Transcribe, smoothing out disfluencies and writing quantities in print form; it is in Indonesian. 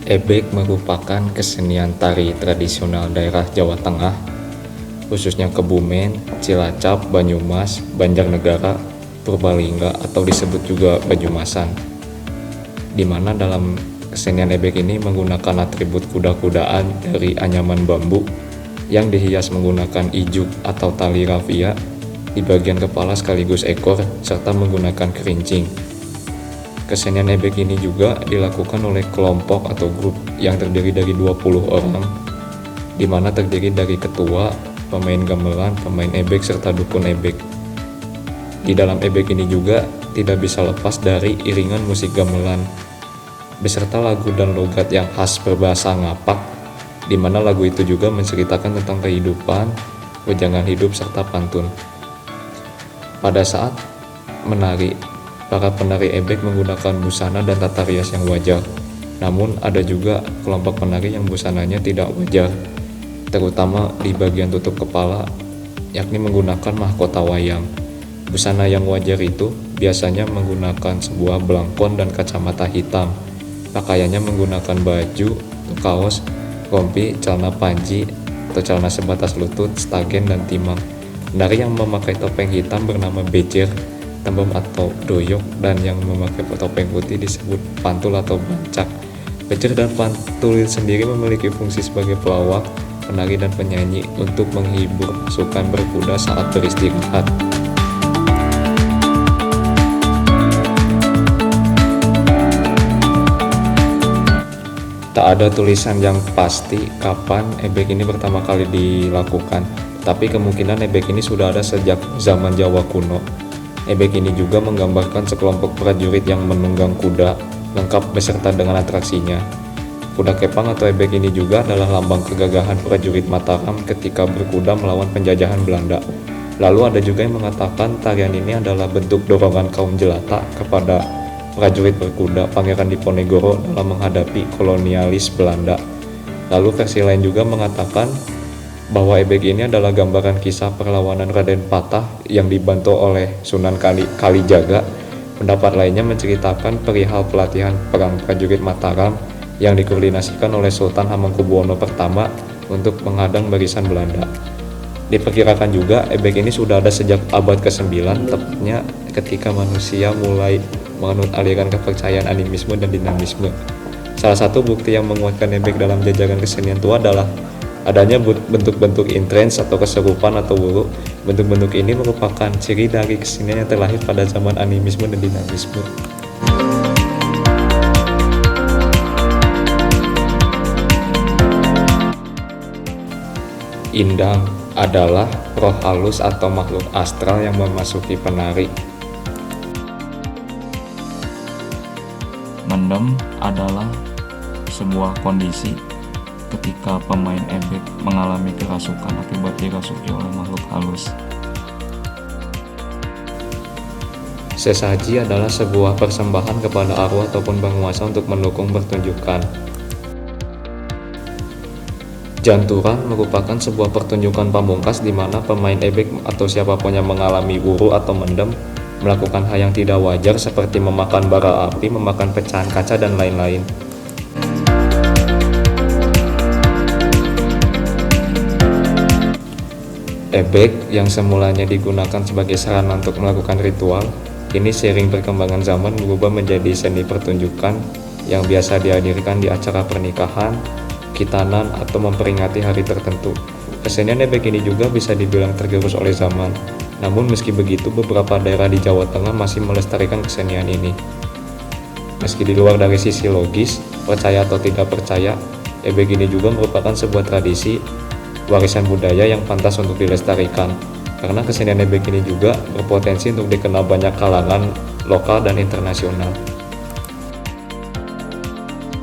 Ebek merupakan kesenian tari tradisional daerah Jawa Tengah, khususnya Kebumen, Cilacap, Banyumas, Banjarnegara, Purbalingga atau disebut juga Banyumasan. Di mana dalam kesenian ebek ini menggunakan atribut kuda-kudaan dari anyaman bambu yang dihias menggunakan ijuk atau tali rafia di bagian kepala sekaligus ekor serta menggunakan kerincing. Kesenian ebek ini juga dilakukan oleh kelompok atau grup yang terdiri dari 20 orang, di mana terdiri dari ketua, pemain gamelan, pemain ebek, serta dukun ebek. Di dalam ebek ini juga tidak bisa lepas dari iringan musik gamelan, beserta lagu dan logat yang khas berbahasa Ngapak, di mana lagu itu juga menceritakan tentang kehidupan, wejangan hidup, serta pantun. Pada saat menari, para penari ebek menggunakan busana dan tata rias yang wajar. Namun ada juga kelompok penari yang busananya tidak wajar, terutama di bagian tutup kepala, yakni menggunakan mahkota wayang. Busana yang wajar itu biasanya menggunakan sebuah belangkon dan kacamata hitam. Pakaiannya menggunakan baju, kaos, rompi, celana panji, atau celana sebatas lutut, stagen, dan timang. Penari yang memakai topeng hitam bernama bejer, tembem atau doyok, dan yang memakai topeng putih disebut pantul atau bancak. Bejer dan pantul sendiri memiliki fungsi sebagai pelawak, penari, dan penyanyi untuk menghibur pasukan berkuda saat beristirahat. Tak ada tulisan yang pasti kapan ebek ini pertama kali dilakukan, tapi kemungkinan ebek ini sudah ada sejak zaman Jawa kuno. Ebek ini juga menggambarkan sekelompok prajurit yang menunggang kuda, lengkap beserta dengan atraksinya. Kuda kepang atau ebek ini juga adalah lambang kegagahan prajurit Mataram ketika berkuda melawan penjajahan Belanda. Lalu ada juga yang mengatakan tarian ini adalah bentuk dorongan kaum jelata kepada prajurit berkuda Pangeran Diponegoro dalam menghadapi kolonialis Belanda. Lalu versi lain juga mengatakan bahwa ebek ini adalah gambaran kisah perlawanan Raden Patah yang dibantu oleh Sunan Kalijaga. Pendapat lainnya menceritakan perihal pelatihan perang prajurit Mataram yang dikoordinasikan oleh Sultan Hamengkubuwono pertama untuk menghadang barisan Belanda. Diperkirakan juga ebek ini sudah ada sejak abad ke-9, tepatnya ketika manusia mulai menganut aliran kepercayaan animisme dan dinamisme. Salah satu bukti yang menguatkan ebek dalam jajaran kesenian tua adalah adanya bentuk-bentuk intrens atau keserupaan atau wuruk. Bentuk-bentuk ini merupakan ciri dari kesenian yang terlahir pada zaman animisme dan dinamisme. Indang adalah roh halus atau makhluk astral yang memasuki penari. Mendem adalah sebuah kondisi ketika pemain ebek mengalami kerasukan akibat dirasuki oleh makhluk halus. Sesaji adalah sebuah persembahan kepada arwah ataupun penguasa untuk mendukung pertunjukan. Janturan merupakan sebuah pertunjukan pamungkas di mana pemain ebek atau siapapun yang mengalami wuru atau mendem melakukan hal yang tidak wajar seperti memakan bara api, memakan pecahan kaca, dan lain-lain. Ebek yang semulanya digunakan sebagai sarana untuk melakukan ritual, kini seiring perkembangan zaman berubah menjadi seni pertunjukan yang biasa dihadirkan di acara pernikahan, khitanan, atau memperingati hari tertentu. Kesenian ebek ini juga bisa dibilang tergerus oleh zaman. Namun meski begitu, beberapa daerah di Jawa Tengah masih melestarikan kesenian ini. Meski di luar dari sisi logis, percaya atau tidak percaya, ebek ini juga merupakan sebuah tradisi warisan budaya yang pantas untuk dilestarikan. Karena kesenian ebek ini juga berpotensi untuk dikenal banyak kalangan lokal dan internasional.